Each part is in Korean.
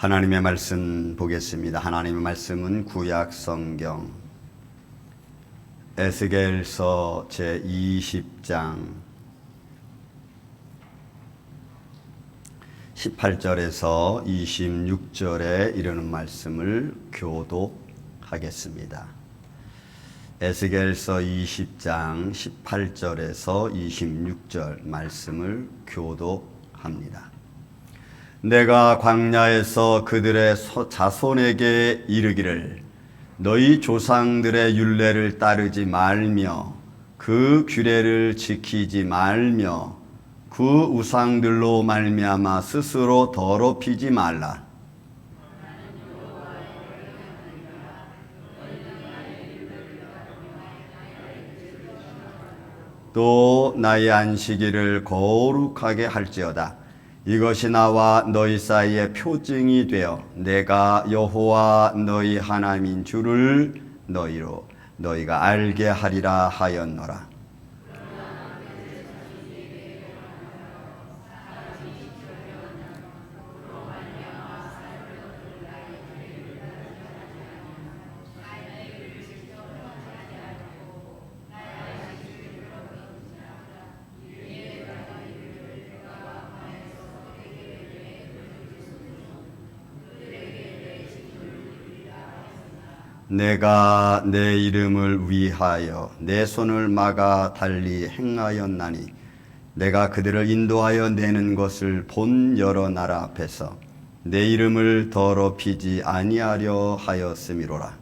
하나님의 말씀 보겠습니다. 하나님의 말씀은 구약 성경 에스겔서 제20장 18절에서 26절에 이르는 말씀을 교독하겠습니다. 에스겔서 20장 18절에서 26절 말씀을 교독합니다. 내가 광야에서 그들의 자손에게 이르기를 너희 조상들의 율례를 따르지 말며 그 규례를 지키지 말며 그 우상들로 말미암아 스스로 더럽히지 말라. 또 나의 안식일을 거룩하게 할지어다. 이것이 나와 너희 사이의 표징이 되어 내가 여호와 너희 하나님인 줄을 너희가 알게 하리라 하였노라. 내가 내 이름을 위하여 내 손을 막아 달리 행하였나니 내가 그들을 인도하여 내는 것을 본 여러 나라 앞에서 내 이름을 더럽히지 아니하려 하였음이로라.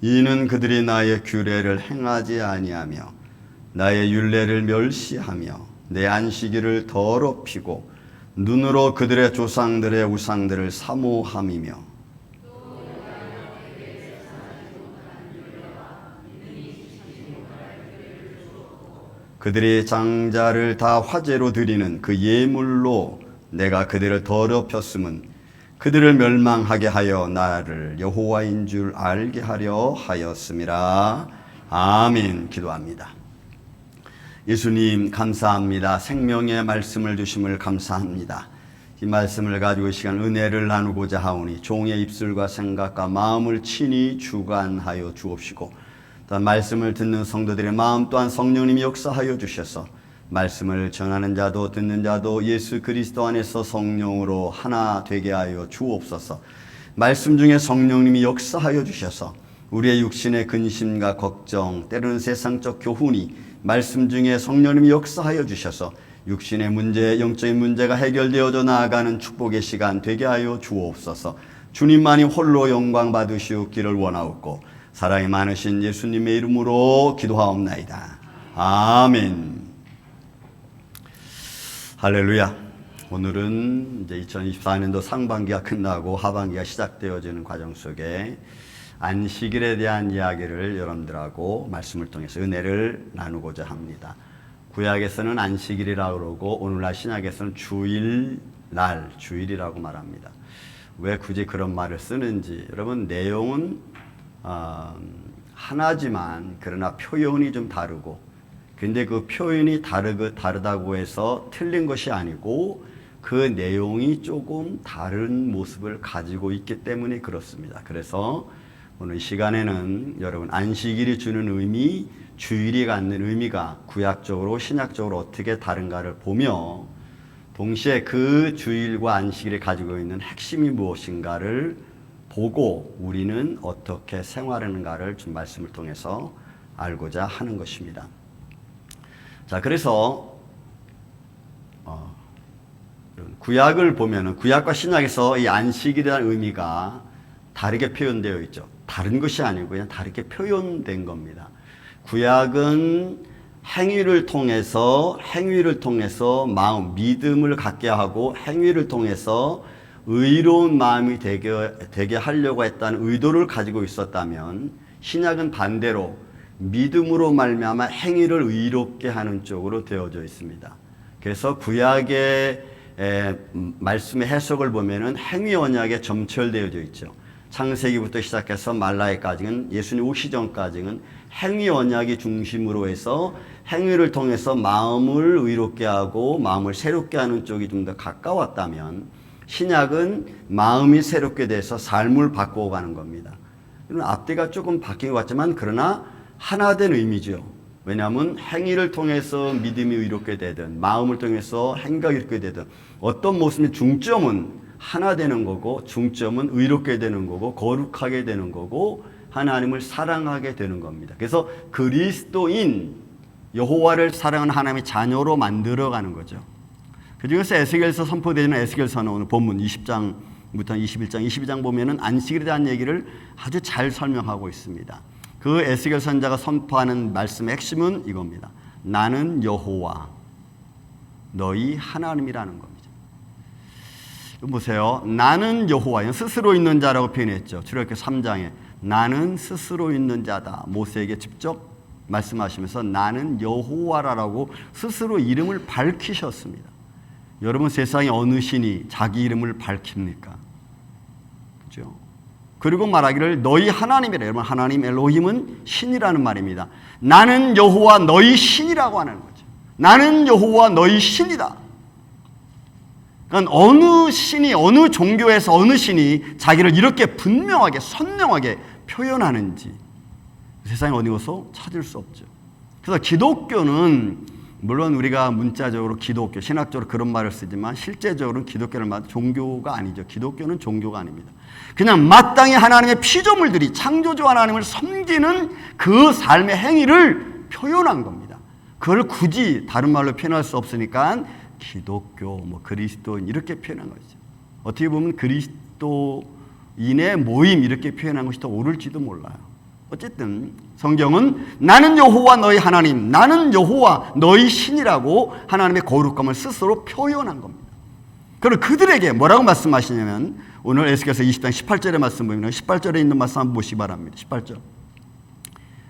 이는 그들이 나의 규례를 행하지 아니하며 나의 율례를 멸시하며 내 안식일을 더럽히고 눈으로 그들의 조상들의 우상들을 사모함이며 그들이 장자를 다 화제로 드리는 그 예물로 내가 그들을 더럽혔음은 그들을 멸망하게 하여 나를 여호와인 줄 알게 하려 하였음이라. 아멘. 기도합니다. 예수님 감사합니다. 생명의 말씀을 주심을 감사합니다. 이 말씀을 가지고 이 시간 은혜를 나누고자 하오니 종의 입술과 생각과 마음을 친히 주관하여 주옵시고 또한 말씀을 듣는 성도들의 마음 또한 성령님이 역사하여 주셔서 말씀을 전하는 자도 듣는 자도 예수 그리스도 안에서 성령으로 하나 되게 하여 주옵소서. 말씀 중에 성령님이 역사하여 주셔서 우리의 육신의 근심과 걱정, 때로는 세상적 교훈이 말씀 중에 성령님이 역사하여 주셔서 육신의 문제, 영적인 문제가 해결되어져 나아가는 축복의 시간 되게 하여 주옵소서. 주님만이 홀로 영광 받으시옵기를 원하옵고 사랑이 많으신 예수님의 이름으로 기도하옵나이다. 아멘. 할렐루야. 오늘은 이제 2024년도 상반기가 끝나고 하반기가 시작되어지는 과정 속에 안식일에 대한 이야기를 여러분들하고 말씀을 통해서 은혜를 나누고자 합니다. 구약에서는 안식일이라고 그러고 오늘날 신약에서는 주일날, 주일이라고 말합니다. 왜 굳이 그런 말을 쓰는지 여러분 내용은 하나지만 그러나 표현이 좀 다르고 근데 그 표현이 다르다고 해서 틀린 것이 아니고 그 내용이 조금 다른 모습을 가지고 있기 때문에 그렇습니다. 그래서 오늘 시간에는 여러분 안식일이 주는 의미, 주일이 갖는 의미가 구약적으로 신약적으로 어떻게 다른가를 보며 동시에 그 주일과 안식일이 가지고 있는 핵심이 무엇인가를 보고 우리는 어떻게 생활하는가를 좀 말씀을 통해서 알고자 하는 것입니다. 자, 그래서 구약을 보면은 구약과 신약에서 이 안식일이라는 의미가 다르게 표현되어 있죠. 다른 것이 아니고 그냥 다르게 표현된 겁니다. 구약은 행위를 통해서 마음, 믿음을 갖게 하고 행위를 통해서 의로운 마음이 되게 하려고 했다는 의도를 가지고 있었다면 신약은 반대로 믿음으로 말미암아 행위를 의롭게 하는 쪽으로 되어져 있습니다. 그래서 구약의 말씀의 해석을 보면은 행위 언약에 점철되어져 있죠. 창세기부터 시작해서 말라기까지는 예수님 오시 전까지는 행위 언약이 중심으로 해서 행위를 통해서 마음을 의롭게 하고 마음을 새롭게 하는 쪽이 좀 더 가까웠다면 신약은 마음이 새롭게 돼서 삶을 바꾸어 가는 겁니다. 앞뒤가 조금 바뀐 것 같지만 그러나 하나 된 의미죠. 왜냐하면 행위를 통해서 믿음이 의롭게 되든 마음을 통해서 행각이 이렇게 되든 어떤 모습의 중점은 하나 되는 거고 중점은 의롭게 되는 거고 거룩하게 되는 거고 하나님을 사랑하게 되는 겁니다. 그래서 그리스도인 여호와를 사랑하는 하나님의 자녀로 만들어가는 거죠. 그중에서 에스겔서 선포되는 에스겔서는 오늘 본문 20장부터 21장, 22장 보면은 안식일에 대한 얘기를 아주 잘 설명하고 있습니다. 그 에스겔 선자가 선포하는 말씀의 핵심은 이겁니다. 나는 여호와 너희 하나님이라는 겁니다. 보세요. 나는 여호와, 스스로 있는 자라고 표현했죠. 출애굽기 3장에 나는 스스로 있는 자다. 모세에게 직접 말씀하시면서 나는 여호와라고 스스로 이름을 밝히셨습니다. 여러분 세상에 어느 신이 자기 이름을 밝힙니까? 그렇죠? 그리고 말하기를 너희 하나님이라. 여러분 하나님 엘로힘은 신이라는 말입니다. 나는 여호와 너희 신이라고 하는 거죠. 나는 여호와 너희 신이다. 그러니까 어느 신이 어느 종교에서 어느 신이 자기를 이렇게 분명하게 선명하게 표현하는지 세상에 어디 가서 찾을 수 없죠. 그래서 기독교는 물론 우리가 문자적으로 기독교, 신학적으로 그런 말을 쓰지만 실제적으로는 기독교는 종교가 아니죠. 기독교는 종교가 아닙니다. 그냥 마땅히 하나님의 피조물들이 창조주 하나님을 섬기는 그 삶의 행위를 표현한 겁니다. 그걸 굳이 다른 말로 표현할 수 없으니까 기독교, 그리스도인 이렇게 표현한 거죠. 어떻게 보면 그리스도인의 모임 이렇게 표현한 것이 더 옳을지도 몰라요. 어쨌든 성경은 나는 여호와 너희 하나님, 나는 여호와 너희 신이라고 하나님의 거룩함을 스스로 표현한 겁니다. 그리고 그들에게 뭐라고 말씀하시냐면 오늘 에스겔서 20장 18절의 말씀 보면 18절에 있는 말씀 한번 보시기 바랍니다.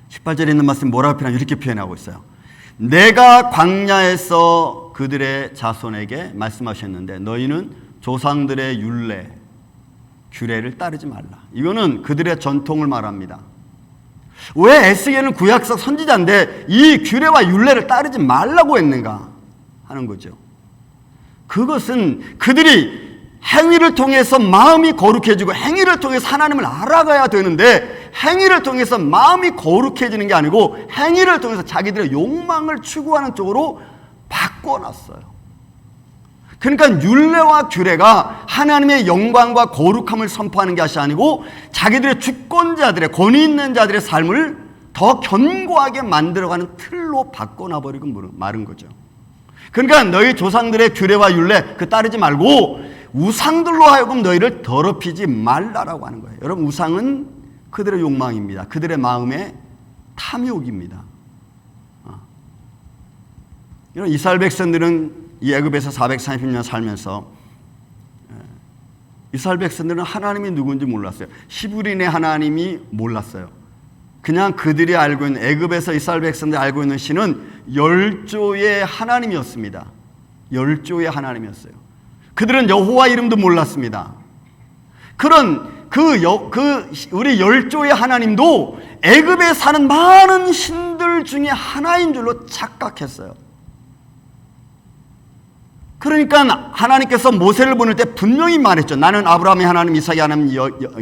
18절에 있는 말씀 뭐라고 표현하냐 이렇게 표현하고 있어요. 내가 광야에서 그들의 자손에게 말씀하셨는데 너희는 조상들의 율례, 규례를 따르지 말라. 이거는 그들의 전통을 말합니다. 왜 에스겔은 구약적 선지자인데 이 규례와 율례를 따르지 말라고 했는가 하는 거죠. 그것은 그들이 행위를 통해서 마음이 거룩해지고 행위를 통해서 하나님을 알아가야 되는데 행위를 통해서 마음이 거룩해지는 게 아니고 행위를 통해서 자기들의 욕망을 추구하는 쪽으로 바꿔놨어요. 그러니까 율례와 규례가 하나님의 영광과 거룩함을 선포하는 것이 아니고 자기들의 주권자들의 권위 있는 자들의 삶을 더 견고하게 만들어가는 틀로 바꿔놔버리고 마른 거죠. 그러니까 너희 조상들의 규례와 율례 그 따르지 말고 우상들로 하여금 너희를 더럽히지 말라라고 하는 거예요. 여러분 우상은 그들의 욕망입니다. 그들의 마음의 탐욕입니다. 이런 이스라엘 백성들은 이 애굽에서 430년 살면서 이스라엘 백성들은 하나님이 누군지 몰랐어요. 히브리인의 하나님이 몰랐어요. 그냥 그들이 알고 있는 애굽에서 이스라엘 백성들이 알고 있는 신은 열조의 하나님이었습니다. 열조의 하나님이었어요. 그들은 여호와 이름도 몰랐습니다. 그런 우리 열조의 하나님도 애굽에 사는 많은 신들 중에 하나인 줄로 착각했어요. 그러니까 하나님께서 모세를 보낼 때 분명히 말했죠. 나는 아브라함의 하나님, 이삭의 하나님,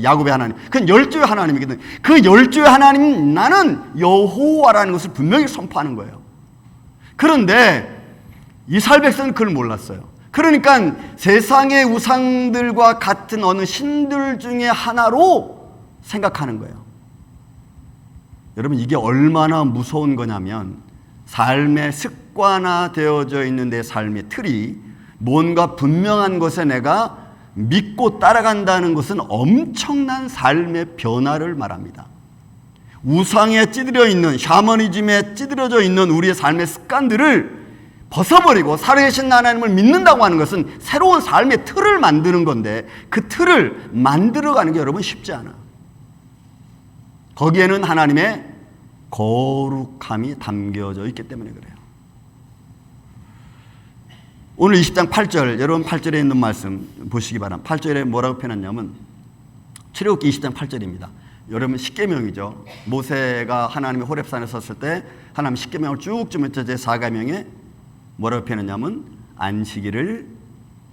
야곱의 하나님. 그건 열조의 하나님이거든요. 그 열조의 하나님 나는 여호와라는 것을 분명히 선포하는 거예요. 그런데 이스라엘 백성은 그걸 몰랐어요. 그러니까 세상의 우상들과 같은 어느 신들 중에 하나로 생각하는 거예요. 여러분 이게 얼마나 무서운 거냐면 삶에 습관화되어져 있는 내 삶의 틀이 뭔가 분명한 것에 내가 믿고 따라간다는 것은 엄청난 삶의 변화를 말합니다. 우상에 찌들여 있는 샤머니즘에 찌들어져 있는 우리의 삶의 습관들을 벗어버리고 살아계신 하나님을 믿는다고 하는 것은 새로운 삶의 틀을 만드는 건데 그 틀을 만들어가는 게 여러분 쉽지 않아. 거기에는 하나님의 거룩함이 담겨져 있기 때문에 그래요. 오늘 20장 8절 여러분 8절에 있는 말씀 보시기 바랍니다. 8절에 뭐라고 표현했냐면 출애굽기 20장 8절입니다. 여러분 십계명이죠. 모세가 하나님의 호렙산에 섰을 때 하나님 십계명을 쭉 주면서 제 4계명에 뭐라고 표현했냐면 안식일을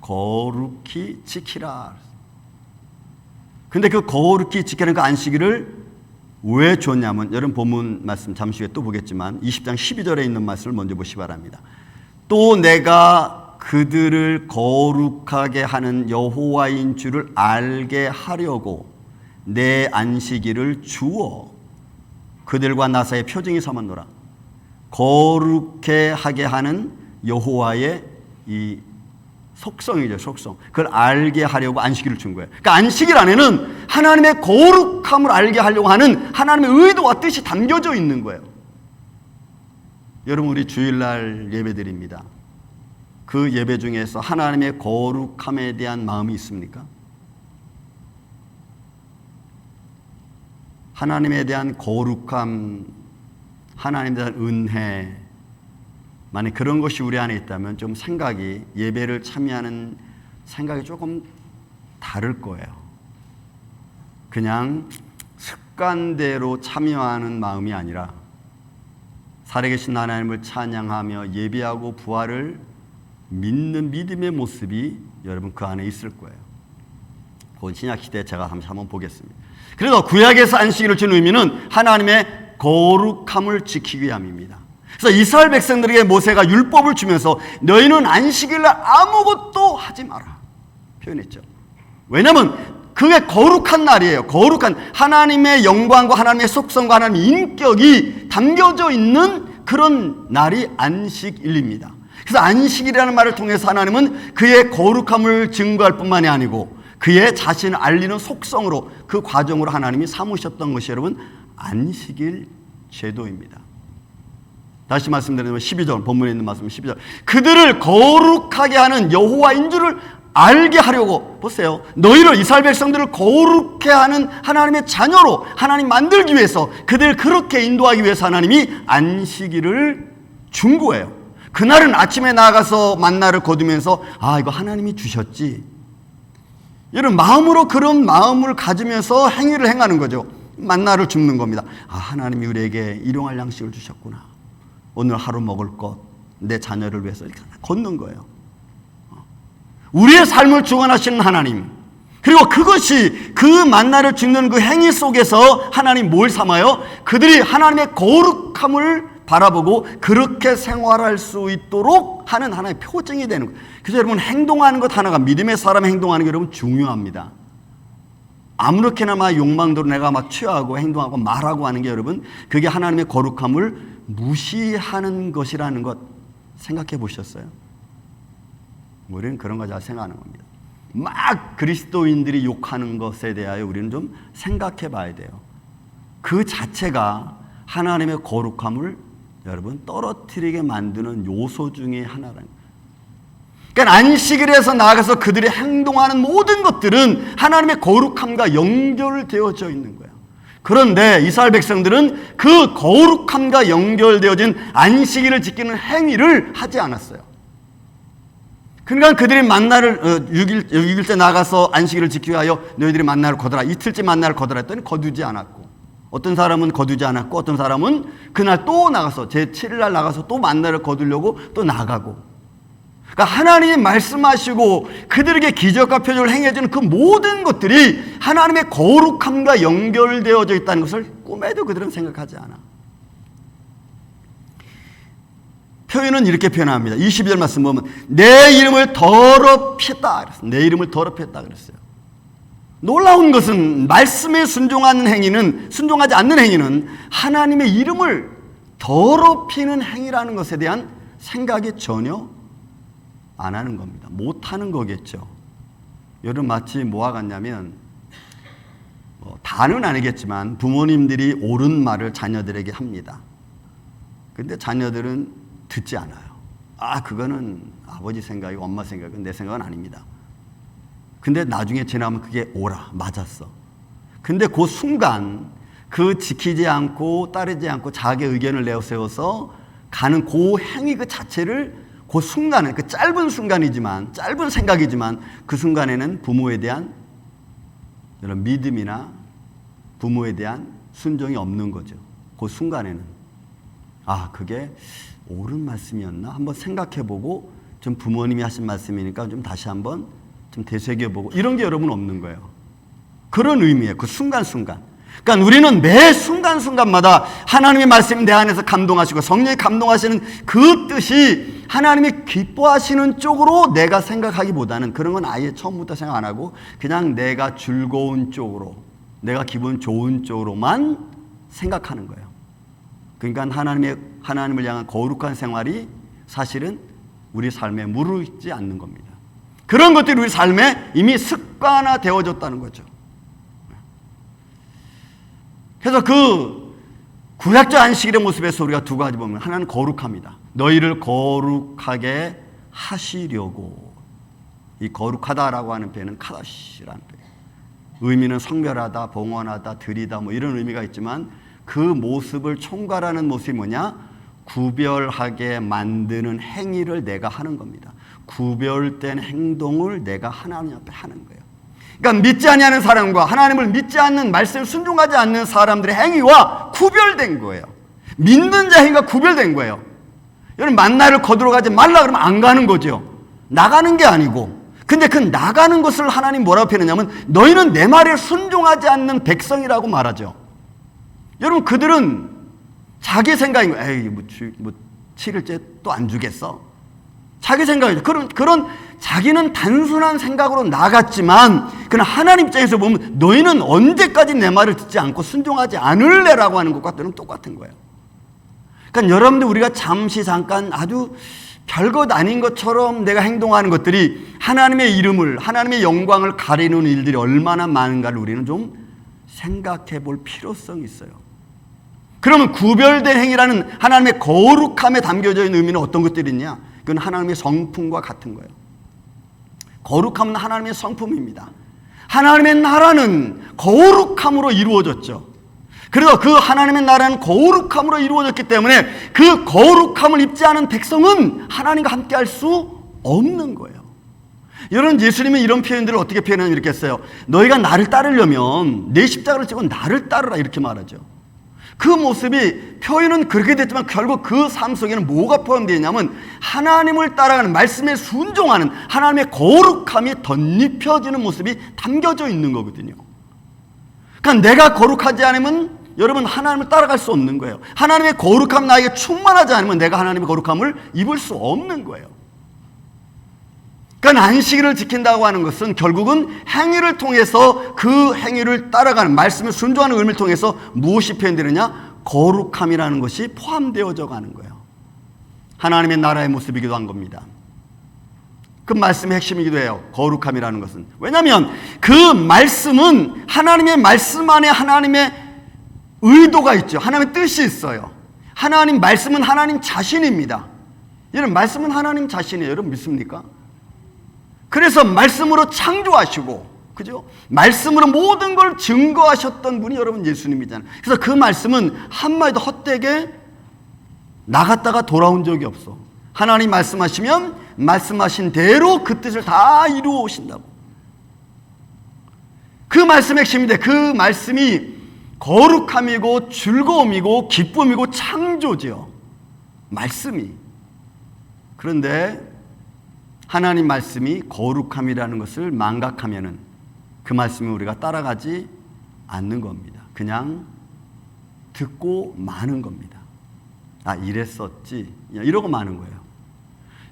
거룩히 지키라. 근데 그 거룩히 지키는 그 안식일을 왜 줬냐면 여러분 본문 말씀 잠시 후에 또 보겠지만 20장 12절에 있는 말씀을 먼저 보시기 바랍니다. 또 내가 그들을 거룩하게 하는 여호와인 줄을 알게 하려고 내 안식일을 주어 그들과 나 사이에 표징이 삼았노라. 거룩해 하게 하는 여호와의 이 속성이죠, 속성. 그걸 알게 하려고 안식일을 준 거예요. 그러니까 안식일 안에는 하나님의 거룩함을 알게 하려고 하는 하나님의 의도와 뜻이 담겨져 있는 거예요. 여러분, 우리 주일날 예배드립니다. 그 예배 중에서 하나님의 거룩함에 대한 마음이 있습니까? 하나님에 대한 거룩함, 하나님에 대한 은혜, 만약 그런 것이 우리 안에 있다면 좀 생각이, 예배를 참여하는 생각이 조금 다를 거예요. 그냥 습관대로 참여하는 마음이 아니라 살아계신 하나님을 찬양하며 예배하고 부활을 믿는 믿음의 모습이 여러분 그 안에 있을 거예요. 그건 신약시대에 제가 한번 보겠습니다. 그래서 구약에서 안식일을 준 의미는 하나님의 거룩함을 지키기 위함입니다. 그래서 이스라엘 백성들에게 모세가 율법을 주면서 너희는 안식일날 아무것도 하지 마라 표현했죠. 왜냐하면 그게 거룩한 날이에요. 거룩한 하나님의 영광과 하나님의 속성과 하나님의 인격이 담겨져 있는 그런 날이 안식일입니다. 그래서 안식일이라는 말을 통해서 하나님은 그의 거룩함을 증거할 뿐만이 아니고 그의 자신을 알리는 속성으로 그 과정으로 하나님이 삼으셨던 것이 여러분 안식일 제도입니다. 다시 말씀드리면 12절 본문에 있는 말씀 12절 그들을 거룩하게 하는 여호와인 줄을 알게 하려고 보세요. 너희를 이스라엘 백성들을 거룩해 하는 하나님의 자녀로 하나님 만들기 위해서 그들을 그렇게 인도하기 위해서 하나님이 안식일을 준 거예요. 그날은 아침에 나가서 만나를 거두면서 아 이거 하나님이 주셨지. 여러분 마음으로 그런 마음을 가지면서 행위를 행하는 거죠. 만나를 줍는 겁니다. 아 하나님이 우리에게 일용할 양식을 주셨구나. 오늘 하루 먹을 것 내 자녀를 위해서 이렇게 걷는 거예요. 우리의 삶을 주관하시는 하나님, 그리고 그것이 그 만나를 줍는 그 행위 속에서 하나님 뭘 삼아요? 그들이 하나님의 거룩함을 바라보고 그렇게 생활할 수 있도록 하는 하나의 표징이 되는 거예요. 그래서 여러분 행동하는 것 하나가 믿음의 사람 행동하는 게 여러분 중요합니다. 아무렇게나 막 욕망대로 내가 막 취하고 행동하고 말하고 하는 게 여러분 그게 하나님의 거룩함을 무시하는 것이라는 것 생각해 보셨어요? 우리는 그런 거 잘 생각하는 겁니다. 막 그리스도인들이 욕하는 것에 대하여 우리는 좀 생각해 봐야 돼요. 그 자체가 하나님의 거룩함을 여러분 떨어뜨리게 만드는 요소 중에 하나라는 거예요. 그러니까 안식일에서 나아가서 그들이 행동하는 모든 것들은 하나님의 거룩함과 연결되어져 있는 거예요. 그런데 이스라엘 백성들은 그 거룩함과 연결되어진 안식일을 지키는 행위를 하지 않았어요. 그러니까 그들이 만나를 6일 때 나가서 안식일을 지키기 위하여 너희들이 만나를 거두라. 이틀째 만나를 거두라 했더니 거두지 않았고 어떤 사람은 거두지 않았고 어떤 사람은 그날 또 나가서 제7일 날 나가서 또 만나를 거두려고 또 나가고 그러니까 하나님이 말씀하시고 그들에게 기적과 표적을 행해주는 그 모든 것들이 하나님의 거룩함과 연결되어져 있다는 것을 꿈에도 그들은 생각하지 않아. 표현은 이렇게 표현합니다. 22절 말씀 보면 내 이름을 더럽혔다 그랬어요. 내 이름을 더럽혔다 그랬어요. 놀라운 것은 말씀에 순종하는 행위는 순종하지 않는 행위는 하나님의 이름을 더럽히는 행위라는 것에 대한 생각이 전혀 안 하는 겁니다. 못하는 거겠죠. 여러분 마치 뭐와 같냐면 다는 아니겠지만 부모님들이 옳은 말을 자녀들에게 합니다. 근데 자녀들은 듣지 않아요. 아 그거는 아버지 생각이고 엄마 생각은 내 생각은 아닙니다. 근데 나중에 지나면 그게 옳아 맞았어. 근데 그 순간 그 지키지 않고 따르지 않고 자기 의견을 내세워서 가는 그 행위 그 자체를 그 순간에 그 짧은 순간이지만 짧은 생각이지만 그 순간에는 부모에 대한 이런 믿음이나 부모에 대한 순종이 없는 거죠. 그 순간에는 그게 옳은 말씀이었나 한번 생각해보고, 좀 부모님이 하신 말씀이니까 좀 다시 한번 좀 되새겨보고, 이런 게 여러분 없는 거예요. 그런 의미예요. 그 순간순간. 그러니까 우리는 매 순간순간마다 하나님의 말씀이 내 안에서 감동하시고 성령이 감동하시는 그 뜻이 하나님이 기뻐하시는 쪽으로 내가 생각하기보다는, 그런 건 아예 처음부터 생각 안 하고 그냥 내가 즐거운 쪽으로, 내가 기분 좋은 쪽으로만 생각하는 거예요. 그러니까 하나님을 향한 거룩한 생활이 사실은 우리 삶에 무르익지 않는 겁니다. 그런 것들이 우리 삶에 이미 습관화되어졌다는 거죠. 그래서 그 구약적 안식일의 모습에서 우리가 두 가지 보면, 하나는 거룩합니다. 너희를 거룩하게 하시려고. 이 거룩하다라고 하는 표현은 카다시라는 표현. 의미는 성별하다, 봉헌하다, 드리다 뭐 이런 의미가 있지만, 그 모습을 총괄하는 모습이 뭐냐? 구별하게 만드는 행위를 내가 하는 겁니다. 구별된 행동을 내가 하나님 앞에 하는 거예요. 그러니까 믿지 아니하는 사람과 하나님을 믿지 않는, 말씀을 순종하지 않는 사람들의 행위와 구별된 거예요. 믿는 자 행위가 구별된 거예요. 여러분, 만나를 거두러 가지 말라 그러면 안 가는 거죠. 나가는 게 아니고. 근데 그 나가는 것을 하나님 뭐라고 표현하냐면, 너희는 내 말에 순종하지 않는 백성이라고 말하죠. 여러분, 그들은 자기 생각인 거예요. 에이, 뭐 7일째 또 안 주겠어? 자기 생각이죠. 그런 자기는 단순한 생각으로 나갔지만, 그러나 하나님 입장에서 보면 너희는 언제까지 내 말을 듣지 않고 순종하지 않을래라고 하는 것과 똑같은 거예요. 그러니까 여러분들, 우리가 잠깐 아주 별것 아닌 것처럼 내가 행동하는 것들이 하나님의 이름을, 하나님의 영광을 가리는 일들이 얼마나 많은가를 우리는 좀 생각해 볼 필요성이 있어요. 그러면 구별된 행위라는 하나님의 거룩함에 담겨져 있는 의미는 어떤 것들이 있냐? 그건 하나님의 성품과 같은 거예요. 거룩함은 하나님의 성품입니다. 하나님의 나라는 거룩함으로 이루어졌죠. 그래서 그 하나님의 나라는 거룩함으로 이루어졌기 때문에 그 거룩함을 입지 않은 백성은 하나님과 함께 할 수 없는 거예요. 여러분, 예수님은 이런 표현들을 어떻게 표현하면 이렇게 했어요. 너희가 나를 따르려면 내 십자가를 지고 나를 따르라, 이렇게 말하죠. 그 모습이, 표현은 그렇게 됐지만 결국 그 삶 속에는 뭐가 포함되어 있냐면, 하나님을 따라가는, 말씀에 순종하는 하나님의 거룩함이 덧입혀지는 모습이 담겨져 있는 거거든요. 그러니까 내가 거룩하지 않으면 여러분, 하나님을 따라갈 수 없는 거예요. 하나님의 거룩함 나에게 충만하지 않으면 내가 하나님의 거룩함을 입을 수 없는 거예요. 그러니까 안식일을 지킨다고 하는 것은 결국은 행위를 통해서, 그 행위를 따라가는, 말씀을 순종하는 의미를 통해서 무엇이 표현되느냐? 거룩함이라는 것이 포함되어져 가는 거예요. 하나님의 나라의 모습이기도 한 겁니다. 그 말씀의 핵심이기도 해요. 거룩함이라는 것은. 왜냐하면 그 말씀은, 하나님의 말씀 안에 하나님의 의도가 있죠. 하나님의 뜻이 있어요. 하나님 말씀은 하나님 자신입니다. 여러분, 말씀은 하나님 자신이에요. 여러분 믿습니까? 그래서 말씀으로 창조하시고, 그죠? 말씀으로 모든 걸 증거하셨던 분이 여러분 예수님이잖아요. 그래서 그 말씀은 한마디도 헛되게 나갔다가 돌아온 적이 없어. 하나님 말씀하시면 말씀하신 대로 그 뜻을 다 이루어 오신다고. 그 말씀의 핵심인데, 그 말씀이 거룩함이고 즐거움이고 기쁨이고 창조죠. 말씀이. 그런데 하나님 말씀이 거룩함이라는 것을 망각하면은 그 말씀을 우리가 따라가지 않는 겁니다. 그냥 듣고 마는 겁니다. 이랬었지, 이러고 마는 거예요.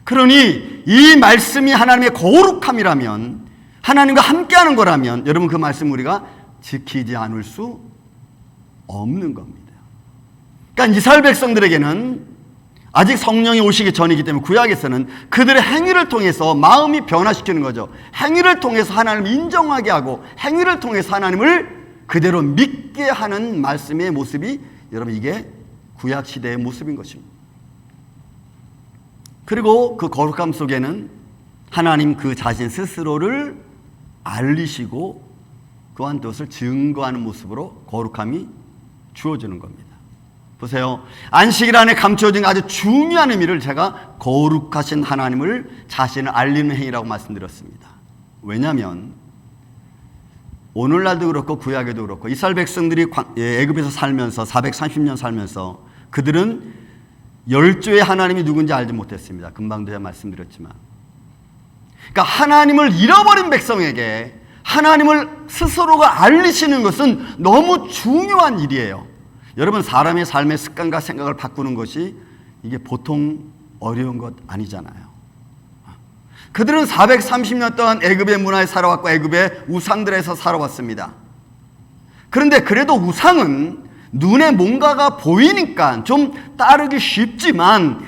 그러니 이 말씀이 하나님의 거룩함이라면, 하나님과 함께하는 거라면, 여러분 그 말씀 우리가 지키지 않을 수 없는 겁니다. 그러니까 이스라엘 백성들에게는 아직 성령이 오시기 전이기 때문에 구약에서는 그들의 행위를 통해서 마음이 변화시키는 거죠. 행위를 통해서 하나님을 인정하게 하고, 행위를 통해서 하나님을 그대로 믿게 하는 말씀의 모습이, 여러분 이게 구약시대의 모습인 것입니다. 그리고 그 거룩함 속에는 하나님 그 자신 스스로를 알리시고 그한 뜻을 증거하는 모습으로 거룩함이 주어지는 겁니다. 보세요. 안식일 안에 감춰진 아주 중요한 의미를 제가 거룩하신 하나님을 자신을 알리는 행위라고 말씀드렸습니다. 왜냐하면 오늘날도 그렇고 구약에도 그렇고 이스라엘 백성들이 애굽에서 살면서 430년 살면서 그들은 열조의 하나님이 누군지 알지 못했습니다. 금방도 제가 말씀드렸지만, 그러니까 하나님을 잃어버린 백성에게 하나님을 스스로가 알리시는 것은 너무 중요한 일이에요. 여러분, 사람의 삶의 습관과 생각을 바꾸는 것이 이게 보통 어려운 것 아니잖아요. 그들은 430년 동안 애굽의 문화에 살아왔고 애굽의 우상들에서 살아왔습니다. 그런데 그래도 우상은 눈에 뭔가가 보이니까 좀 따르기 쉽지만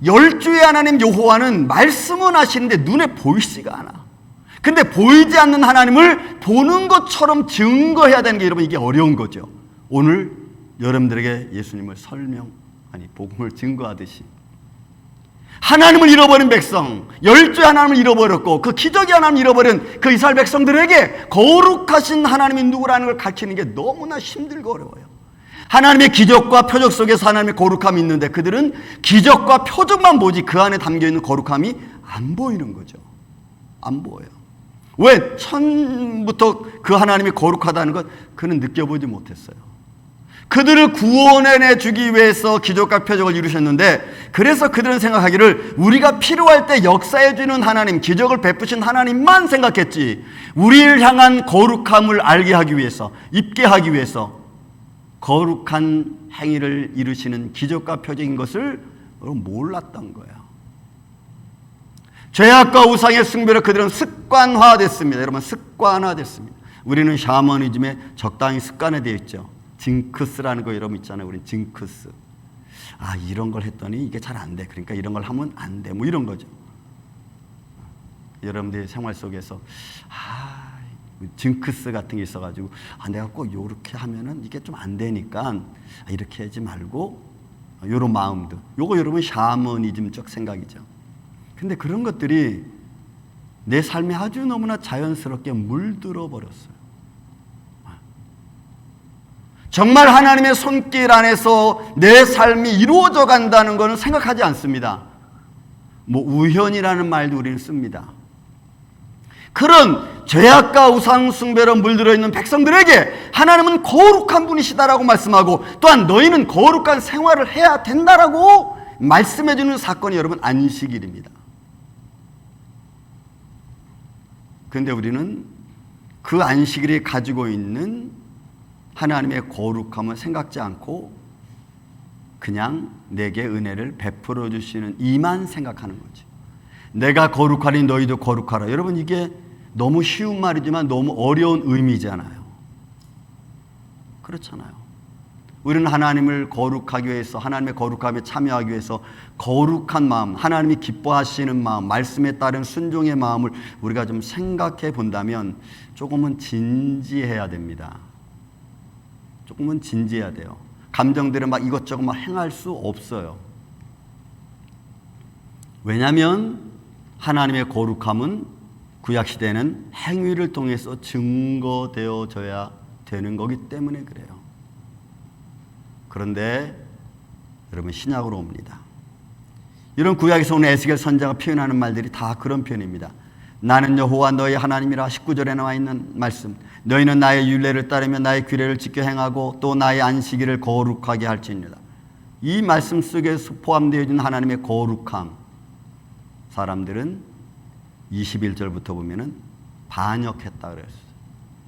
열주의 하나님 여호와는 말씀은 하시는데 눈에 보이지가 않아. 근데 보이지 않는 하나님을 보는 것처럼 증거해야 되는 게 여러분 이게 어려운 거죠. 오늘 여러분들에게 예수님을 복음을 증거하듯이 하나님을 잃어버린 백성, 열주의 하나님을 잃어버렸고 그 기적의 하나님을 잃어버린 그 이스라엘 백성들에게 거룩하신 하나님이 누구라는 걸 가르치는 게 너무나 힘들고 어려워요. 하나님의 기적과 표적 속에서 하나님의 거룩함이 있는데 그들은 기적과 표적만 보지 그 안에 담겨있는 거룩함이 안 보이는 거죠. 안 보여요. 왜? 처음부터 그 하나님이 거룩하다는 것 그는 느껴보지 못했어요. 그들을 구원해 주기 위해서 기적과 표적을 이루셨는데 그래서 그들은 생각하기를 우리가 필요할 때 역사해 주는 하나님, 기적을 베푸신 하나님만 생각했지 우리를 향한 거룩함을 알게 하기 위해서, 입게 하기 위해서 거룩한 행위를 이루시는 기적과 표적인 것을 몰랐던 거예요. 죄악과 우상의 숭배로 그들은 습관화됐습니다. 여러분, 습관화됐습니다. 우리는 샤머니즘에 적당히 습관화되어 있죠. 징크스라는 거 여러분 있잖아요. 우린 징크스. 아, 이런 걸 했더니 이게 잘 안 돼. 그러니까 이런 걸 하면 안 돼. 뭐 이런 거죠. 여러분들의 생활 속에서 징크스 같은 게 있어가지고 내가 꼭 이렇게 하면은 이게 좀 안 되니까 이렇게 하지 말고 이런 마음도. 요거 여러분 샤머니즘적 생각이죠. 근데 그런 것들이 내 삶에 아주 너무나 자연스럽게 물들어 버렸어요. 정말 하나님의 손길 안에서 내 삶이 이루어져 간다는 것은 생각하지 않습니다. 뭐 우연이라는 말도 우리는 씁니다. 그런 죄악과 우상 숭배로 물들어 있는 백성들에게 하나님은 거룩한 분이시다라고 말씀하고 또한 너희는 거룩한 생활을 해야 된다라고 말씀해 주는 사건이 여러분 안식일입니다. 그런데 우리는 그 안식일이 가지고 있는 하나님의 거룩함을 생각지 않고 그냥 내게 은혜를 베풀어 주시는 이만 생각하는 거지. 내가 거룩하니 너희도 거룩하라. 여러분, 이게 너무 쉬운 말이지만 너무 어려운 의미잖아요. 그렇잖아요. 우리는 하나님을 거룩하기 위해서, 하나님의 거룩함에 참여하기 위해서 거룩한 마음, 하나님이 기뻐하시는 마음, 말씀에 따른 순종의 마음을 우리가 좀 생각해 본다면 조금은 진지해야 됩니다. 조금은 진지해야 돼요. 감정들을 막 이것저것 막 행할 수 없어요. 왜냐하면 하나님의 거룩함은 구약시대에는 행위를 통해서 증거되어져야 되는 거기 때문에 그래요. 그런데 여러분, 신약으로 옵니다. 이런 구약에서 오는 에스겔 선지자가 표현하는 말들이 다 그런 표현입니다. 나는 여호와 너희 하나님이라. 19절에 나와 있는 말씀. 너희는 나의 율례를 따르며 나의 규례를 지켜 행하고 또 나의 안식일을 거룩하게 할지니라. 이 말씀 속에서 포함되어 있는 하나님의 거룩함, 사람들은 21절부터 보면은 반역했다 그랬어요.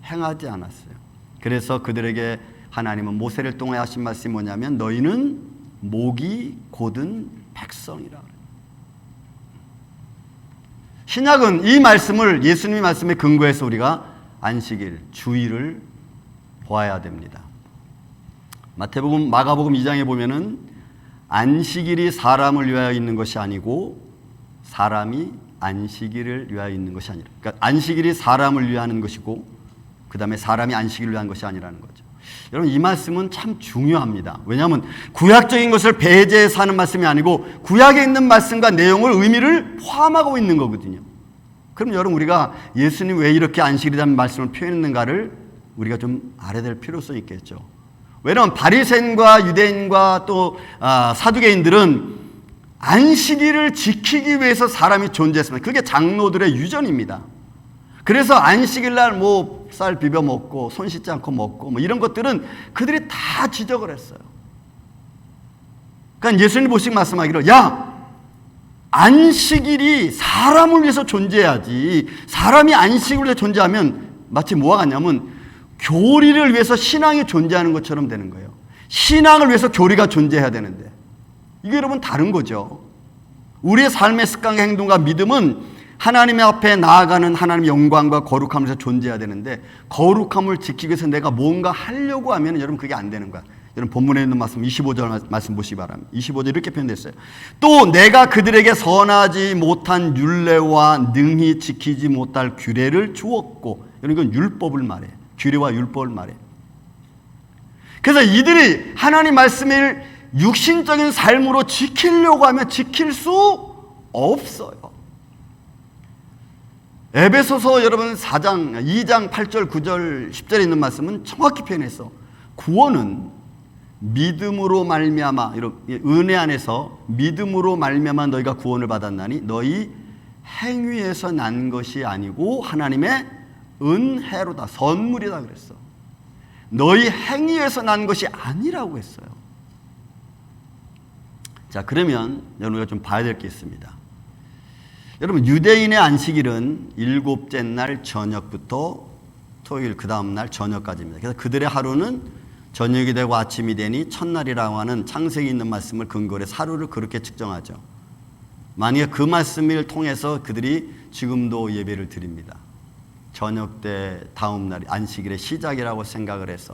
행하지 않았어요. 그래서 그들에게 하나님은 모세를 통해 하신 말씀이 뭐냐면 너희는 목이 곧은 백성이라. 신약은 이 말씀을 예수님의 말씀에 근거해서 우리가 안식일, 주일을 보아야 됩니다. 마태복음, 마가복음 2장에 보면은 안식일이 사람을 위하여 있는 것이 아니고 사람이 안식일을 위하여 있는 것이 아니라, 그러니까 안식일이 사람을 위하는 것이고 그 다음에 사람이 안식일을 위한 것이 아니라는 거죠. 여러분, 이 말씀은 참 중요합니다. 왜냐하면 구약적인 것을 배제해서 하는 말씀이 아니고 구약에 있는 말씀과 내용을, 의미를 포함하고 있는 거거든요. 그럼 여러분, 우리가 예수님 왜 이렇게 안식일이라는 말씀을 표현했는가를 우리가 좀 알아야 될 필요성이 있겠죠. 왜냐하면 바리새인과 유대인과 또 사두개인들은 안식일을 지키기 위해서 사람이 존재했습니다. 그게 장로들의 유전입니다. 그래서 안식일날 뭐 목살 비벼 먹고 손 씻지 않고 먹고 뭐 이런 것들은 그들이 다 지적을 했어요. 그러니까 예수님 보시고 말씀하기로, 야, 안식일이 사람을 위해서 존재해야지, 사람이 안식을 위해서 존재하면 마치 뭐와 같냐면 교리를 위해서 신앙이 존재하는 것처럼 되는 거예요. 신앙을 위해서 교리가 존재해야 되는데 이게 여러분 다른 거죠. 우리의 삶의 습관과 행동과 믿음은 하나님의 앞에 나아가는 하나님의 영광과 거룩함에서 존재해야 되는데, 거룩함을 지키기 위해서 내가 뭔가 하려고 하면 여러분 그게 안 되는 거야. 여러분 본문에 있는 말씀 25절 말씀 보시기 바랍니다. 25절 이렇게 표현됐어요. 또 내가 그들에게 선하지 못한 율례와 능히 지키지 못할 규례를 주었고, 이건 율법을 말해. 규례와 율법을 말해. 그래서 이들이 하나님 말씀을 육신적인 삶으로 지키려고 하면 지킬 수 없어요. 에베소서 여러분 4장 2장 8절 9절 10절에 있는 말씀은 정확히 표현해서 구원은 믿음으로 말미암아, 은혜 안에서 믿음으로 말미암아 너희가 구원을 받았나니 너희 행위에서 난 것이 아니고 하나님의 은혜로다, 선물이다 그랬어. 너희 행위에서 난 것이 아니라고 했어요. 자, 그러면 여러분 우리가 좀 봐야 될 게 있습니다. 여러분, 유대인의 안식일은 일곱째 날 저녁부터 토요일 그 다음 날 저녁까지입니다. 그래서 그들의 하루는 저녁이 되고 아침이 되니 첫날이라고 하는 창세기 있는 말씀을 근거로 해서 하루를 그렇게 측정하죠. 만약에 그 말씀을 통해서 그들이 지금도 예배를 드립니다. 저녁 때 다음 날 안식일의 시작이라고 생각을 해서,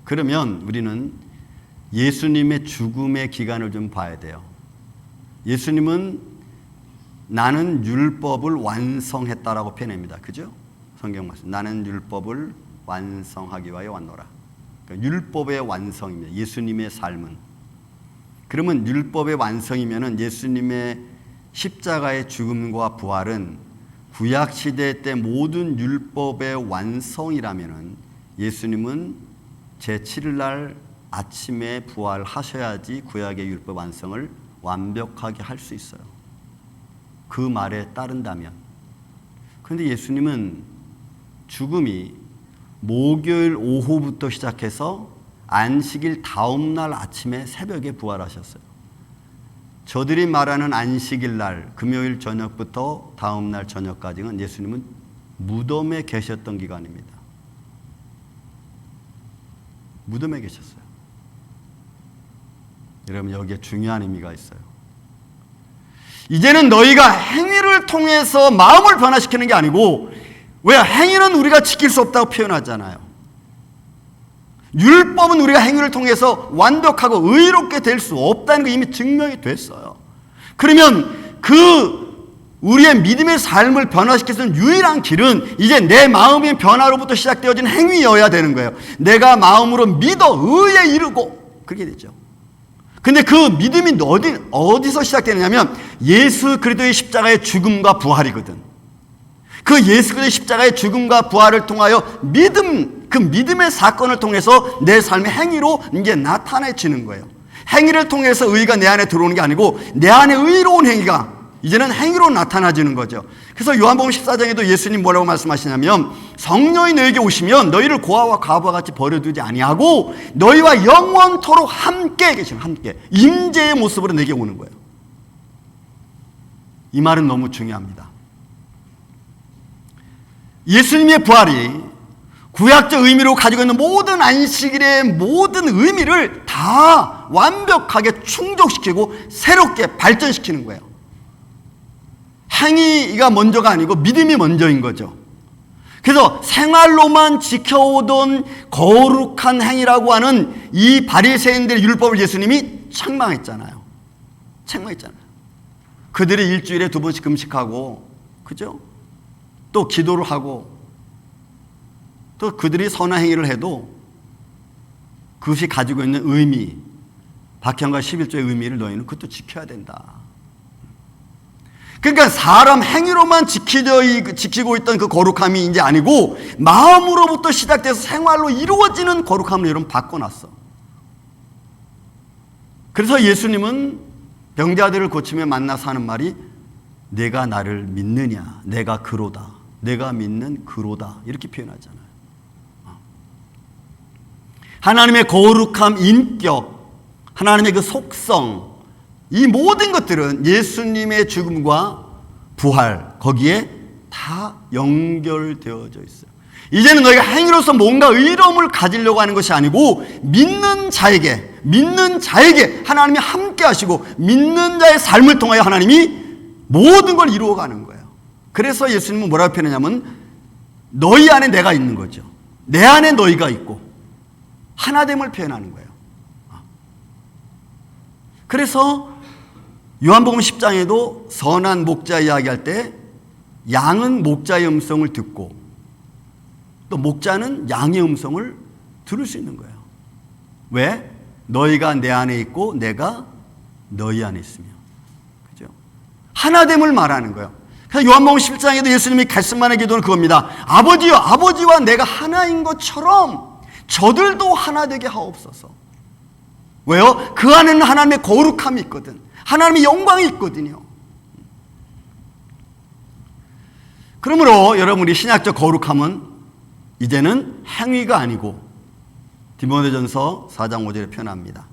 그러면 우리는 예수님의 죽음의 기간을 좀 봐야 돼요. 예수님은 나는 율법을 완성했다라고 표현합니다. 그죠? 성경 말씀. 나는 율법을 완성하기 위하여 왔노라. 그러니까 율법의 완성입니다. 예수님의 삶은. 그러면 율법의 완성이면은 예수님의 십자가의 죽음과 부활은 구약 시대 때 모든 율법의 완성이라면은 예수님은 제7일 날 아침에 부활하셔야지 구약의 율법 완성을 완벽하게 할 수 있어요. 그 말에 따른다면. 그런데 예수님은 죽음이 목요일 오후부터 시작해서 안식일 다음 날 아침에 새벽에 부활하셨어요. 저들이 말하는 안식일 날 금요일 저녁부터 다음 날 저녁까지는 예수님은 무덤에 계셨던 기간입니다. 무덤에 계셨어요. 여러분, 여기에 중요한 의미가 있어요. 이제는 너희가 행위를 통해서 마음을 변화시키는 게 아니고, 왜 행위는 우리가 지킬 수 없다고 표현하잖아요. 율법은 우리가 행위를 통해서 완벽하고 의롭게 될 수 없다는 게 이미 증명이 됐어요. 그러면 우리의 믿음의 삶을 변화시킬 수 있는 유일한 길은 이제 내 마음의 변화로부터 시작되어진 행위여야 되는 거예요. 내가 마음으로 믿어 의에 이르고, 그렇게 되죠. 근데 그 믿음이 어디서 시작되느냐면 예수 그리스도의 십자가의 죽음과 부활이거든. 그 예수 그리스도의 십자가의 죽음과 부활을 통하여 그 믿음의 사건을 통해서 내 삶의 행위로 이제 나타내지는 거예요. 행위를 통해서 의가 내 안에 들어오는 게 아니고 내 안에 의로운 행위가 이제는 행위로 나타나지는 거죠. 그래서 요한복음 14장에도 예수님 뭐라고 말씀하시냐면, 성령이 너에게 오시면 너희를 고아와 과부와 같이 버려두지 아니하고 너희와 영원토록 함께 계시는, 함께 임재의 모습으로 내게 오는 거예요. 이 말은 너무 중요합니다. 예수님의 부활이 구약적 의미로 가지고 있는 모든 안식일의 모든 의미를 다 완벽하게 충족시키고 새롭게 발전시키는 거예요. 행위가 먼저가 아니고 믿음이 먼저인 거죠. 그래서 생활로만 지켜오던 거룩한 행위라고 하는 이 바리새인들의 율법을 예수님이 책망했잖아요. 그들이 일주일에 2번씩 금식하고, 그죠? 또 기도를 하고, 또 그들이 선한 행위를 해도 그것이 가지고 있는 의미, 박향과 11조의 의미를 너희는 그것도 지켜야 된다. 그러니까 사람 행위로만 지키고 있던 그 거룩함이 이제 아니고 마음으로부터 시작돼서 생활로 이루어지는 거룩함을 여러분 바꿔놨어. 그래서 예수님은 병자들을 고치며 만나서 하는 말이, 내가 나를 믿느냐, 내가 그로다. 내가 믿는 그로다 이렇게 표현하잖아요. 하나님의 거룩함, 인격, 하나님의 그 속성, 이 모든 것들은 예수님의 죽음과 부활 거기에 다 연결되어져 있어요. 이제는 너희가 행위로서 뭔가 의로움을 가지려고 하는 것이 아니고 믿는 자에게 하나님이 함께 하시고 믿는 자의 삶을 통하여 하나님이 모든 걸 이루어가는 거예요. 그래서 예수님은 뭐라고 표현하냐면 너희 안에 내가 있는 거죠. 내 안에 너희가 있고 하나됨을 표현하는 거예요. 그래서 요한복음 10장에도 선한 목자 이야기할 때 양은 목자의 음성을 듣고 또 목자는 양의 음성을 들을 수 있는 거예요. 왜? 너희가 내 안에 있고 내가 너희 안에 있으며. 그죠? 하나됨을 말하는 거예요. 그래서 요한복음 10장에도 예수님이 겟세마네 기도는 그겁니다. 아버지여, 아버지와 내가 하나인 것처럼 저들도 하나 되게 하옵소서. 왜요? 그 안에는 하나님의 거룩함이 있거든. 하나님의 영광이 있거든요. 그러므로 여러분, 우리 신약적 거룩함은 이제는 행위가 아니고 디모데전서 4장 5절에 표현합니다.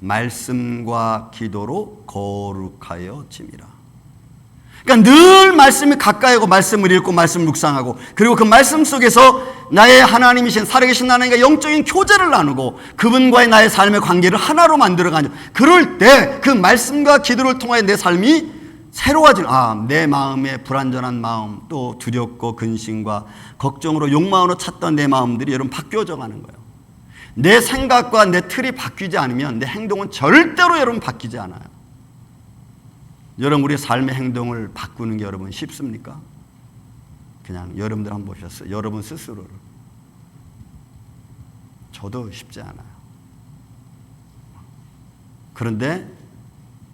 말씀과 기도로 거룩하여 짐이라. 그러니까 늘 말씀이 가까이 오고 말씀을 읽고 말씀을 묵상하고 그리고 그 말씀 속에서 나의 하나님이신 살아계신 하나님과 영적인 교제를 나누고 그분과의 나의 삶의 관계를 하나로 만들어가는, 그럴 때 그 말씀과 기도를 통하여 내 삶이 새로워지는, 내 마음의 불안전한 마음, 또 두렵고 근심과 걱정으로 욕망으로 찼던 내 마음들이 여러분 바뀌어져 가는 거예요. 내 생각과 내 틀이 바뀌지 않으면 내 행동은 절대로 여러분 바뀌지 않아요. 여러분, 우리의 삶의 행동을 바꾸는 게 여러분 쉽습니까? 그냥 여러분들 한번 보셨어요. 여러분 스스로를. 저도 쉽지 않아요. 그런데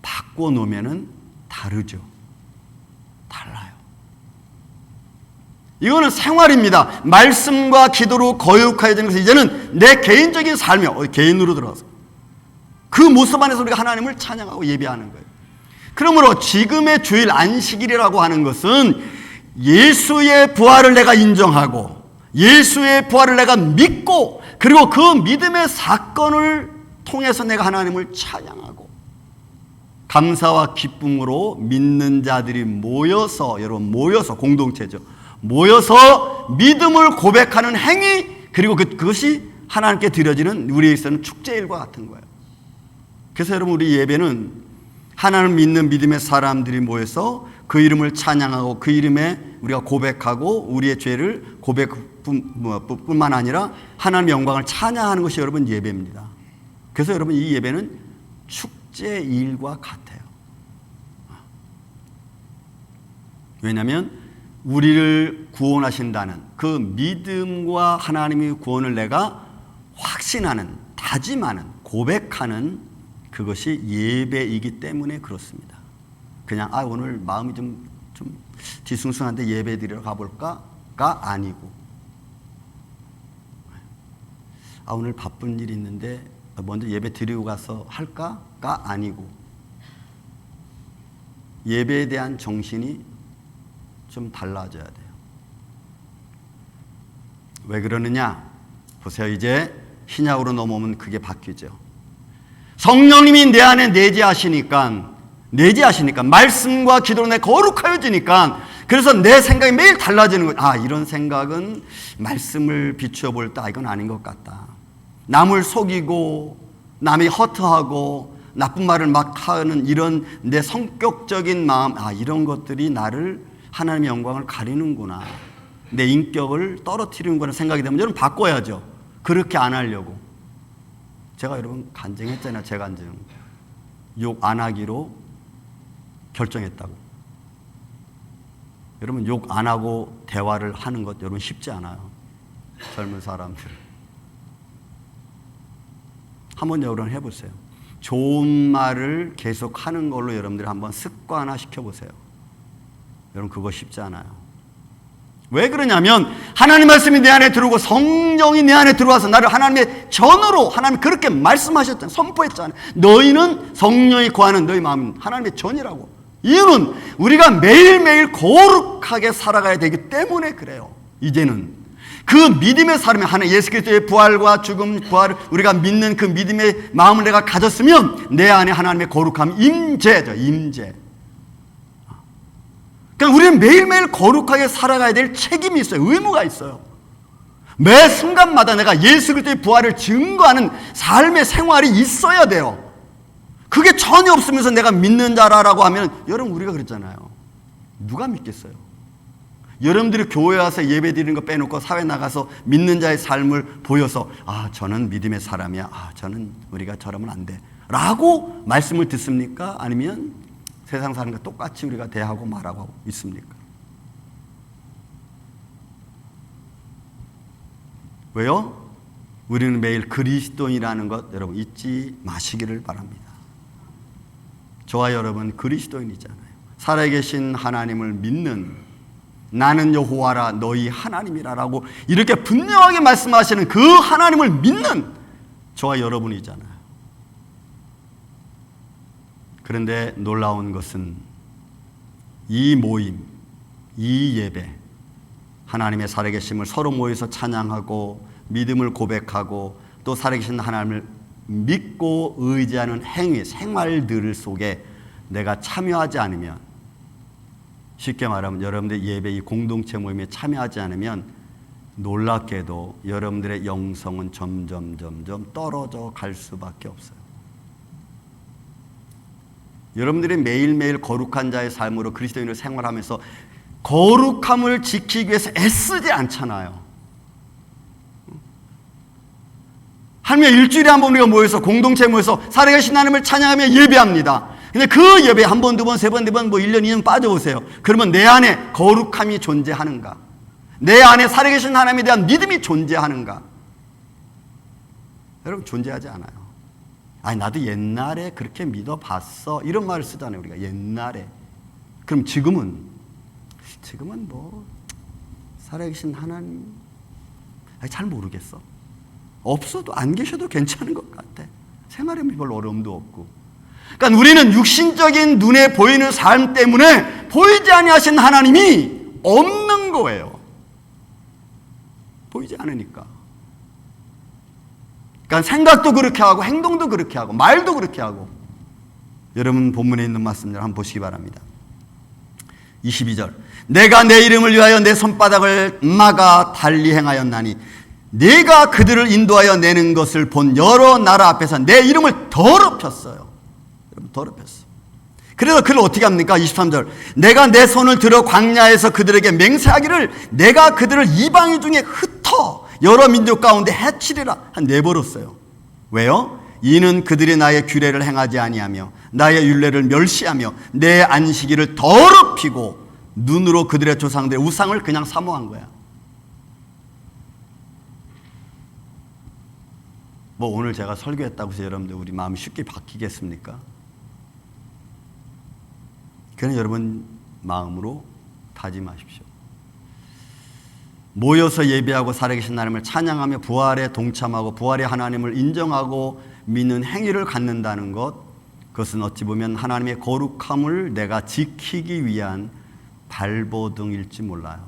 바꿔놓으면은 다르죠. 달라요. 이거는 생활입니다. 말씀과 기도로 거룩하게 되는 것은 이제는 내 개인적인 삶이요. 개인으로 들어가서 그 모습 안에서 우리가 하나님을 찬양하고 예배하는 거예요. 그러므로 지금의 주일 안식일이라고 하는 것은 예수의 부활을 내가 인정하고 예수의 부활을 내가 믿고 그리고 그 믿음의 사건을 통해서 내가 하나님을 찬양하고 감사와 기쁨으로 믿는 자들이 모여서, 여러분 모여서, 공동체죠, 모여서 믿음을 고백하는 행위, 그리고 그것이 하나님께 드려지는 우리에 있어서는 축제일과 같은 거예요. 그래서 여러분, 우리 예배는 하나님 믿는 믿음의 사람들이 모여서 그 이름을 찬양하고 그 이름에 우리가 고백하고 우리의 죄를 고백뿐만 아니라 하나님의 영광을 찬양하는 것이 여러분 예배입니다. 그래서 여러분, 이 예배는 축제일과 같아요. 왜냐하면 우리를 구원하신다는 그 믿음과 하나님의 구원을 내가 확신하는, 다짐하는, 고백하는 그것이 예배이기 때문에 그렇습니다. 그냥 오늘 마음이 좀 뒤숭숭한데 예배 드리러 가볼까가 아니고, 오늘 바쁜 일이 있는데 먼저 예배 드리고 가서 할까가 아니고, 예배에 대한 정신이 좀 달라져야 돼요. 왜 그러느냐? 보세요. 이제 신약으로 넘어오면 그게 바뀌죠. 성령님이 내 안에 내재하시니까 말씀과 기도로 내 거룩하여지니까, 그래서 내 생각이 매일 달라지는 거예요. 이런 생각은 말씀을 비추어 볼 때 이건 아닌 것 같다. 남을 속이고 남이 허트하고 나쁜 말을 막 하는 이런 내 성격적인 마음, 이런 것들이 나를 하나님의 영광을 가리는구나, 내 인격을 떨어뜨리는구나 생각이 되면 여러분 바꿔야죠. 그렇게 안 하려고. 제가 여러분 간증했잖아요. 제 간증. 욕 안 하기로 결정했다고. 여러분, 욕 안 하고 대화를 하는 것 여러분 쉽지 않아요. 젊은 사람들. 한번 여러분 해보세요. 좋은 말을 계속 하는 걸로 여러분들이 한번 습관화 시켜보세요. 여러분, 그거 쉽지 않아요. 왜 그러냐면 하나님 말씀이 내 안에 들어오고 성령이 내 안에 들어와서 나를 하나님의 전으로, 하나님 그렇게 말씀하셨잖아요. 선포했잖아요. 너희는 성령이 거하는 너희 마음은 하나님의 전이라고. 이유는 우리가 매일매일 거룩하게 살아가야 되기 때문에 그래요. 이제는 그 믿음의 삶에 하나님 예수 그리스도의 부활과 죽음, 부활을 우리가 믿는 그 믿음의 마음을 내가 가졌으면 내 안에 하나님의 거룩함, 임재죠. 임재. 그러니까 우리는 매일매일 거룩하게 살아가야 될 책임이 있어요. 의무가 있어요. 매 순간마다 내가 예수 그리스도의 부활을 증거하는 삶의 생활이 있어야 돼요. 그게 전혀 없으면서 내가 믿는 자라고 하면, 여러분 우리가 그랬잖아요. 누가 믿겠어요? 여러분들이 교회 와서 예배 드리는 거 빼놓고 사회 나가서 믿는 자의 삶을 보여서 저는 믿음의 사람이야. 저는 우리가 저러면 안 돼. 라고 말씀을 듣습니까? 아니면 세상 사람과 똑같이 우리가 대하고 말하고 있습니까? 왜요? 우리는 매일 그리스도인이라는 것 여러분 잊지 마시기를 바랍니다. 저와 여러분 그리스도인이잖아요. 살아계신 하나님을 믿는, 나는 여호와라 너희 하나님이라라고 이렇게 분명하게 말씀하시는 그 하나님을 믿는 저와 여러분이잖아요. 그런데 놀라운 것은 이 모임, 이 예배, 하나님의 살아계심을 서로 모여서 찬양하고 믿음을 고백하고 또 살아계신 하나님을 믿고 의지하는 행위, 생활들 속에 내가 참여하지 않으면, 쉽게 말하면 여러분들 예배 이 공동체 모임에 참여하지 않으면 놀랍게도 여러분들의 영성은 점점 떨어져 갈 수밖에 없어요. 여러분들이 매일매일 거룩한 자의 삶으로 그리스도인으로 생활하면서 거룩함을 지키기 위해서 애쓰지 않잖아요. 하나님 일주일에 한 번 우리가 모여서 공동체 모여서 살아계신 하나님을 찬양하며 예배합니다. 근데 그 예배 한 번, 두 번, 세 번, 네 번, 1년, 2년 빠져보세요. 그러면 내 안에 거룩함이 존재하는가? 내 안에 살아계신 하나님에 대한 믿음이 존재하는가? 여러분 존재하지 않아요. 나도 옛날에 그렇게 믿어봤어. 이런 말을 쓰잖아요. 우리가 옛날에. 그럼 지금은 뭐 살아계신 하나님 잘 모르겠어. 없어도 안 계셔도 괜찮은 것 같아. 생활에 별 어려움도 없고. 그러니까 우리는 육신적인 눈에 보이는 삶 때문에 보이지 아니하신 하나님이 없는 거예요. 보이지 않으니까. 그러니까 생각도 그렇게 하고 행동도 그렇게 하고 말도 그렇게 하고. 여러분 본문에 있는 말씀들 한번 보시기 바랍니다. 22절. 내가 내 이름을 위하여 내 손바닥을 막아 달리 행하였나니 내가 그들을 인도하여 내는 것을 본 여러 나라 앞에서 내 이름을 더럽혔어요. 여러분 더럽혔어. 그래서 그를 어떻게 합니까? 23절. 내가 내 손을 들어 광야에서 그들에게 맹세하기를 내가 그들을 이방인 중에 흩어 여러 민족 가운데 해치리라 내버렸어요. 왜요? 이는 그들이 나의 규례를 행하지 아니하며 나의 율례를 멸시하며 내 안식일을 더럽히고 눈으로 그들의 조상들의 우상을 그냥 사모한 거야. 뭐 오늘 제가 설교했다고 해서 여러분들 우리 마음이 쉽게 바뀌겠습니까? 그냥 여러분 마음으로 다짐하십시오. 모여서 예배하고 살아계신 하나님을 찬양하며 부활에 동참하고 부활의 하나님을 인정하고 믿는 행위를 갖는다는 것, 그것은 어찌 보면 하나님의 거룩함을 내가 지키기 위한 발버둥일지 몰라요.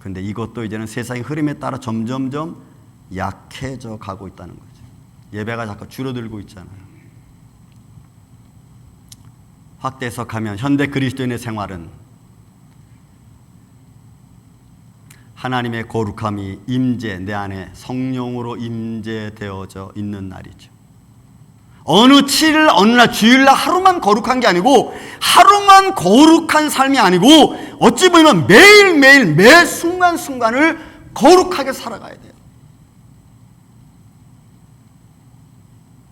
그런데 이것도 이제는 세상의 흐름에 따라 점점점 약해져 가고 있다는 거죠. 예배가 자꾸 줄어들고 있잖아요. 확대 해석하면 현대 그리스도인의 생활은 하나님의 거룩함이 임재, 내 안에 성령으로 임재되어져 있는 날이죠. 어느 7일, 어느 날 주일날 하루만 거룩한 게 아니고 하루만 거룩한 삶이 아니고 어찌 보면 매일매일 매 순간순간을 거룩하게 살아가야 돼요.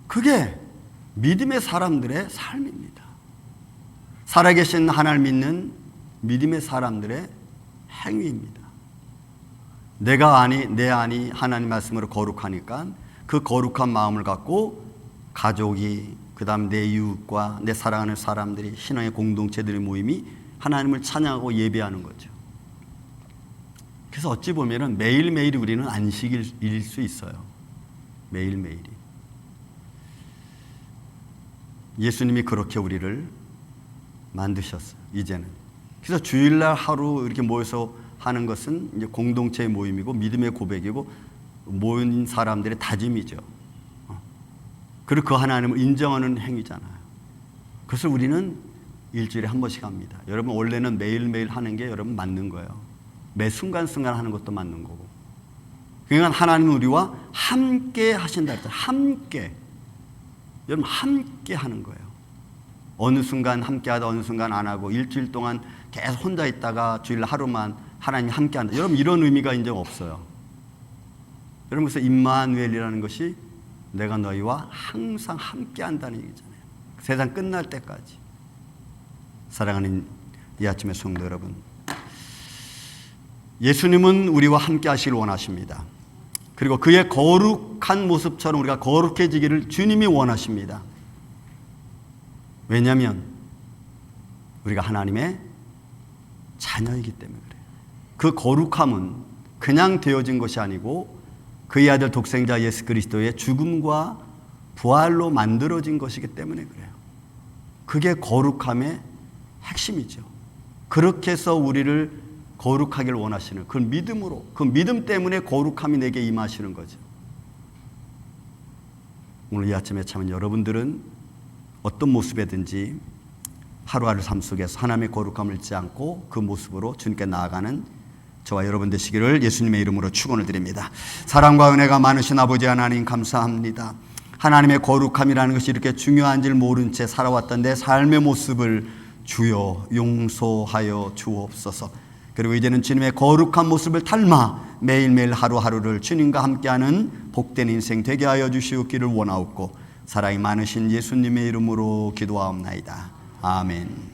그게 믿음의 사람들의 삶입니다. 살아계신 하나님을 믿는 믿음의 사람들의 행위입니다. 내가 아니 내 안이 하나님 말씀으로 거룩하니까 그 거룩한 마음을 갖고 가족이, 그 다음 내 이웃과 내 사랑하는 사람들이, 신앙의 공동체들의 모임이 하나님을 찬양하고 예배하는 거죠. 그래서 어찌 보면 매일매일 우리는 안식일일 수 있어요. 매일매일이. 예수님이 그렇게 우리를 만드셨어요. 이제는. 그래서 주일날 하루 이렇게 모여서 하는 것은 이제 공동체의 모임이고 믿음의 고백이고 모인 사람들의 다짐이죠. 그리고 그 하나님을 인정하는 행위잖아요. 그것을 우리는 일주일에 한 번씩 합니다. 여러분 원래는 매일매일 하는 게 여러분 맞는 거예요. 매 순간순간 하는 것도 맞는 거고. 그러니까 하나님은 우리와 함께 하신다 했잖아요. 함께. 여러분 함께 하는 거예요. 어느 순간 함께 하다 어느 순간 안 하고 일주일 동안 계속 혼자 있다가 주일 하루만 하나님 함께 한다. 여러분 이런 의미가 이제 없어요. 여러분 그래서 임마누엘이라는 것이 내가 너희와 항상 함께 한다는 얘기잖아요. 세상 끝날 때까지. 사랑하는 이 아침의 성도 여러분, 예수님은 우리와 함께 하시길 원하십니다. 그리고 그의 거룩한 모습처럼 우리가 거룩해지기를 주님이 원하십니다. 왜냐하면 우리가 하나님의 자녀이기 때문에 그래요. 그 거룩함은 그냥 되어진 것이 아니고 그의 아들 독생자 예수 그리스도의 죽음과 부활로 만들어진 것이기 때문에 그래요. 그게 거룩함의 핵심이죠. 그렇게 해서 우리를 거룩하길 원하시는 그 믿음으로, 그 믿음 때문에 거룩함이 내게 임하시는 거죠. 오늘 이 아침에 참 여러분들은 어떤 모습이든지 하루하루 삶 속에서 하나님의 거룩함을 잊지 않고 그 모습으로 주님께 나아가는 저와 여러분 되시기를 예수님의 이름으로 축원을 드립니다. 사랑과 은혜가 많으신 아버지 하나님 감사합니다. 하나님의 거룩함이라는 것이 이렇게 중요한 줄 모른 채 살아왔던 내 삶의 모습을 주여 용서하여 주옵소서. 그리고 이제는 주님의 거룩한 모습을 닮아 매일매일 하루하루를 주님과 함께하는 복된 인생 되게 하여 주시옵기를 원하옵고 사랑이 많으신 예수님의 이름으로 기도하옵나이다. 아멘.